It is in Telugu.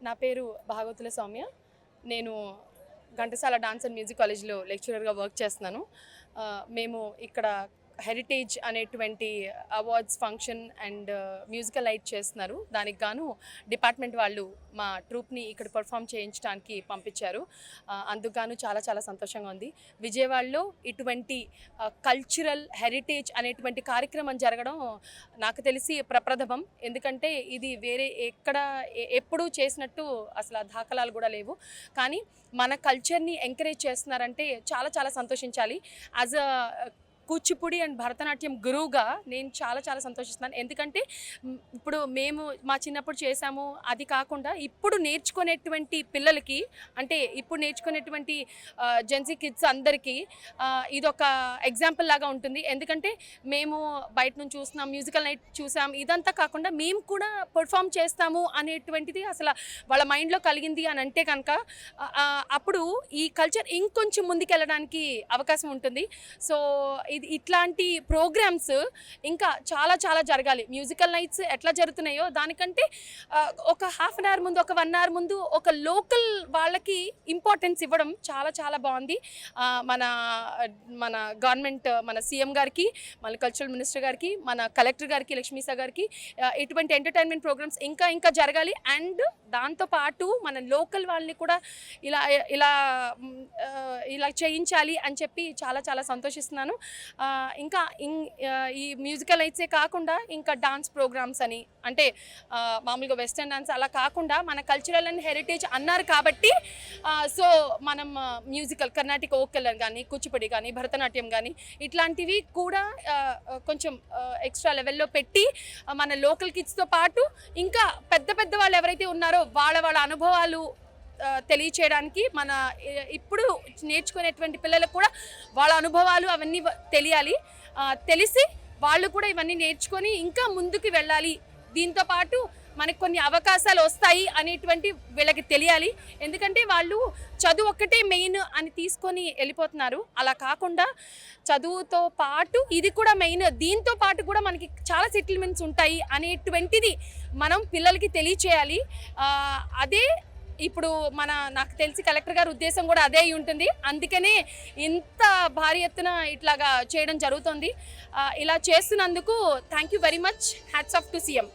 నా పేరు భాగవతుల సౌమ్య. నేను ఘంటసాల డాన్స్ అండ్ మ్యూజిక్ కాలేజ్లో లెక్చరర్గా వర్క్ చేస్తున్నాను. మేము ఇక్కడ హెరిటేజ్ అనేటువంటి awards function and musical night చేస్తున్నారు. దానికి గాను డిపార్ట్మెంట్ వాళ్ళు మా ట్రూప్ని ఇక్కడ పర్ఫామ్ చేయించడానికి పంపించారు. అందుకు గాను చాలా చాలా సంతోషంగా ఉంది. విజయవాడలో ఇటువంటి కల్చరల్ హెరిటేజ్ అనేటువంటి కార్యక్రమం జరగడం నాకు తెలిసి ప్రప్రథమం. ఎందుకంటే ఇది వేరే ఎక్కడ ఎప్పుడూ చేసినట్టు అసలు దాఖలాలు కూడా లేవు. కానీ మన కల్చర్ని ఎంకరేజ్ చేస్తున్నారంటే చాలా చాలా సంతోషించాలి. As a Kuchipudi and Bharatanatyam గురువుగా నేను చాలా చాలా సంతోషిస్తున్నాను. ఎందుకంటే ఇప్పుడు మేము మా చిన్నప్పుడు చేసాము, అది కాకుండా ఇప్పుడు నేర్చుకునేటువంటి పిల్లలకి, అంటే ఇప్పుడు నేర్చుకునేటువంటి జెన్సీ కిడ్స్ అందరికీ ఇదొక ఎగ్జాంపుల్ లాగా ఉంటుంది. ఎందుకంటే మేము బయట నుంచి చూస్తున్నాం, మ్యూజికల్ నైట్ చూసాం, ఇదంతా కాకుండా మేము కూడా పర్ఫామ్ చేస్తాము అనేటువంటిది అసలు వాళ్ళ మైండ్లో కలిగింది అని అంటే కనుక అప్పుడు ఈ కల్చర్ ఇంకొంచెం ముందుకెళ్ళడానికి అవకాశం ఉంటుంది. సో ఇట్లాంటి ప్రోగ్రామ్స్ ఇంకా చాలా చాలా జరగాలి. మ్యూజికల్ నైట్స్ ఎట్లా జరుగుతున్నాయో దానికంటే ఒక హాఫ్ అన్ అవర్ ముందు, ఒక 1 అవర్ ముందు ఒక లోకల్ వాళ్ళకి ఇంపార్టెన్స్ ఇవ్వడం చాలా చాలా బాగుంది. మన మన గవర్నమెంట్, మన సీఎం గారికి, మన కల్చరల్ మినిస్టర్ గారికి, మన కలెక్టర్ గారికి, లక్ష్మీసా గారికి ఇటువంటి ఎంటర్టైన్మెంట్ ప్రోగ్రామ్స్ ఇంకా ఇంకా జరగాలి. అండ్ దాంతోపాటు మన లోకల్ వాళ్ళని కూడా ఇలా ఇలా ఇలా చేయించాలి అని చెప్పి చాలా చాలా సంతోషిస్తున్నాను. ఇంకా ఈ మ్యూజికల్ నైట్సే కాకుండా ఇంకా డాన్స్ ప్రోగ్రామ్స్ అని, అంటే మామూలుగా వెస్టర్న్ డాన్స్ అలా కాకుండా మన కల్చరల్ అండ్ హెరిటేజ్ అన్నారు కాబట్టి సో మనం మ్యూజికల్ కర్ణాటక ఓకెల్ కానీ, కూచిపూడి కానీ, భరతనాట్యం కానీ ఇట్లాంటివి కూడా కొంచెం ఎక్స్ట్రా లెవెల్లో పెట్టి మన లోకల్ కిడ్స్తో పాటు ఇంకా పెద్ద పెద్ద వాళ్ళు ఎవరైతే ఉన్నారో వాళ్ళ అనుభవాలు తెలియచేయడానికి, మన ఇప్పుడు నేర్చుకునేటువంటి పిల్లలకు కూడా వాళ్ళ అనుభవాలు అవన్నీ తెలియాలి. తెలిసి వాళ్ళు కూడా ఇవన్నీ నేర్చుకొని ఇంకా ముందుకు వెళ్ళాలి. దీంతోపాటు మనకు కొన్ని అవకాశాలు వస్తాయి అనేటువంటి వీళ్ళకి తెలియాలి. ఎందుకంటే వాళ్ళు చదువు ఒక్కటే మెయిన్ అని తీసుకొని వెళ్ళిపోతున్నారు. అలా కాకుండా చదువుతో పాటు ఇది కూడా మెయిన్, దీంతో పాటు కూడా మనకి చాలా సెటిల్మెంట్స్ ఉంటాయి అనేటువంటిది మనం పిల్లలకి తెలియచేయాలి. అదే ఇప్పుడు నాకు తెలిసి కలెక్టర్ గారి ఉద్దేశం కూడా అదే అయి ఉంటుంది. అందుకనే ఇంత భారీ ఎత్తున ఇట్లాగా చేయడం జరుగుతుంది. ఇలా చేస్తున్నందుకు thank you very much. Hats off to CM.